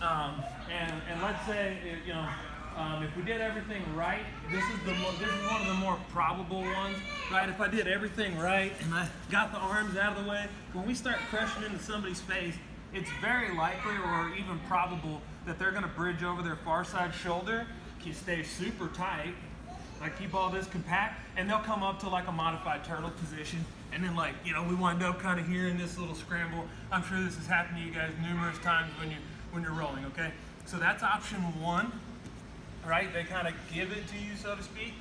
And let's say, if we did everything right, this is one of the more probable ones, right? If I did everything right and I got the arms out of the way, when we start crushing into somebody's face, it's very likely or even probable that they're going to bridge over their far side shoulder, stay super tight, like keep all this compact, and they'll come up to like a modified turtle position, and then we wind up kind of here in this little scramble. I'm sure this has happened to you guys numerous times when you're rolling, okay? So that's option one, right? They kind of give it to you, so to speak.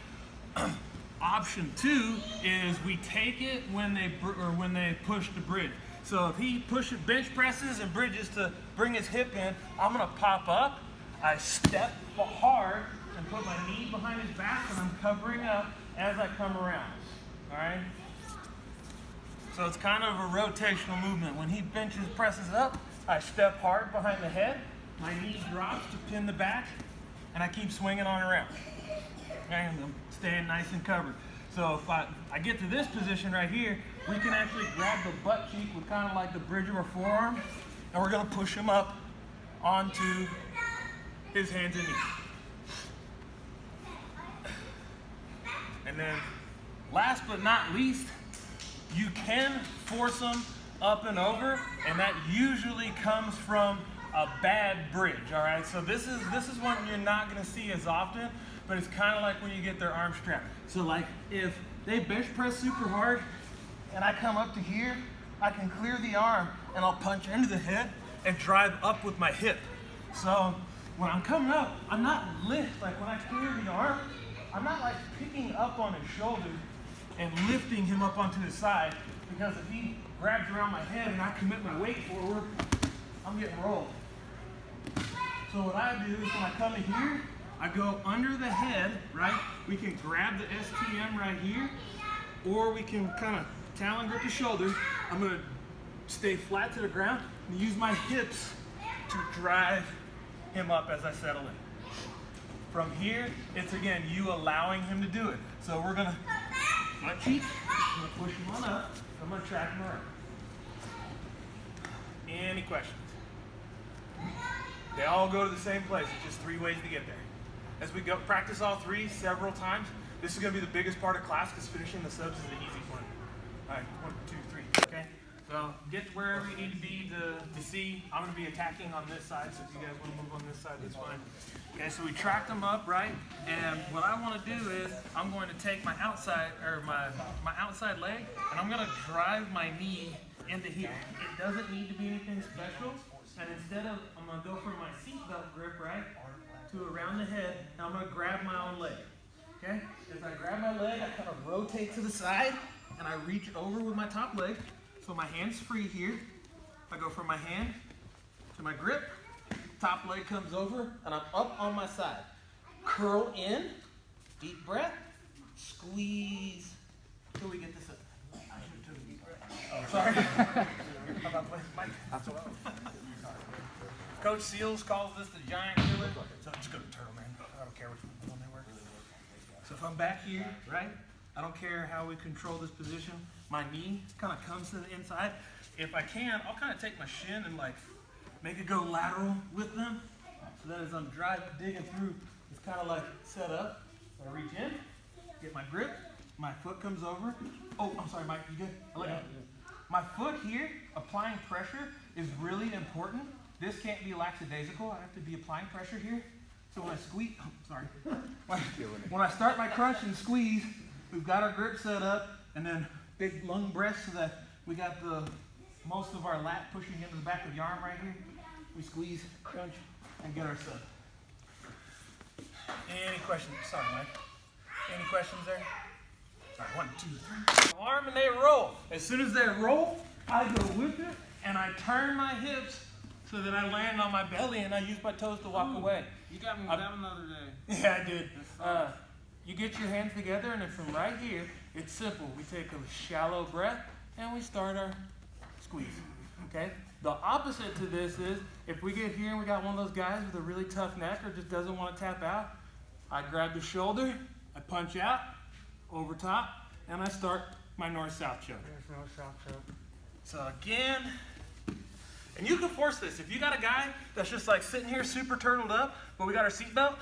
Option two is we take it when they push the bridge. So if he bench presses and bridges to bring his hip in, I'm gonna pop up, I step hard and put my knee behind his back, and I'm covering up as I come around, all right? So it's kind of a rotational movement. When he presses up, I step hard behind the head, my knee drops to pin the back, and I keep swinging on around. And I'm staying nice and covered. So if I get to this position right here, we can actually grab the butt cheek with kind of like the bridge of our forearm, and we're gonna push him up onto his hands and knees. And then last but not least, you can force them up and over, and that usually comes from a bad bridge, all right? So this is one you're not gonna see as often, but it's kind of like when you get their arm strapped. So like if they bench press super hard and I come up to here, I can clear the arm and I'll punch into the head and drive up with my hip. So when I'm coming up, I'm not when I clear the arm, I'm not like picking up on his shoulder and lifting him up onto his side, because if he grabs around my head and I commit my weight forward, I'm getting rolled. So what I do is when I come in here, I go under the head, right? We can grab the STM right here, or we can kind of talon grip the shoulder. I'm gonna stay flat to the ground and use my hips to drive him up as I settle in. From here, it's again, you allowing him to do it. So we're gonna, butt cheek, I'm gonna push him on up, I'm gonna track him around. Any questions? They all go to the same place. It's just 3 ways to get there. As we go practice all 3 several times, this is going to be the biggest part of class, because finishing the subs is the easy one. All right, 1, 2, 3, okay? So get to wherever you need to be to see. I'm going to be attacking on this side, so if you guys want to move on this side, that's fine. Okay, so we tracked them up, right? And what I want to do is I'm going to take my outside leg, and I'm going to drive my knee into here. It doesn't need to be anything special. And instead of, I'm going to go for my seatbelt grip, right, to around the head, and I'm going to grab my own leg, okay? As I grab my leg, I kind of rotate to the side, and I reach over with my top leg, so my hand's free here. I go from my hand to my grip, top leg comes over, and I'm up on my side. Curl in, deep breath, squeeze, till we get this up. I should have took a deep breath. Oh, sorry. How about Mike? That's what I was. Coach Seals calls this the giant killer. So just go to turtle, man. I don't care which one they work. So if I'm back here, right? I don't care how we control this position. My knee kind of comes to the inside. If I can, I'll kind of take my shin and like make it go lateral with them. So that as I'm digging through, it's kind of like set up. So I reach in, get my grip. My foot comes over. Oh, I'm sorry, Mike. You good? I let go. My foot here, applying pressure, is really important. This can't be lackadaisical. I have to be applying pressure here. So when I squeeze, when I start my crunch and squeeze, we've got our grip set up, and then big lung breath so that we got the most of our lat pushing into the back of the arm right here. We squeeze, crunch, and get our sub. Any questions? Sorry, Mike. Any questions there? Sorry, 1, 2, 3. Arm and they roll. As soon as they roll, I go with it, and I turn my hips so that I land on my belly and I use my toes to walk away. You got me down another day. Yeah, I did. You get your hands together, and then from right here, it's simple. We take a shallow breath and we start our squeeze. Okay? The opposite to this is if we get here and we got one of those guys with a really tough neck or just doesn't want to tap out, I grab the shoulder, I punch out, over top, and I start my north-south choke. There's north-south choke. So again, And you can force this. If you got a guy that's just like sitting here super turtled up, but we got our seatbelt,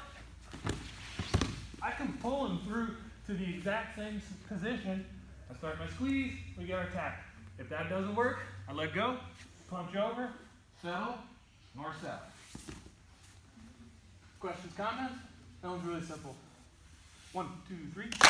I can pull him through to the exact same position. I start my squeeze, we get our tap. If that doesn't work, I let go, punch over, settle, north south. Questions, comments? That one's really simple. 1, 2, 3.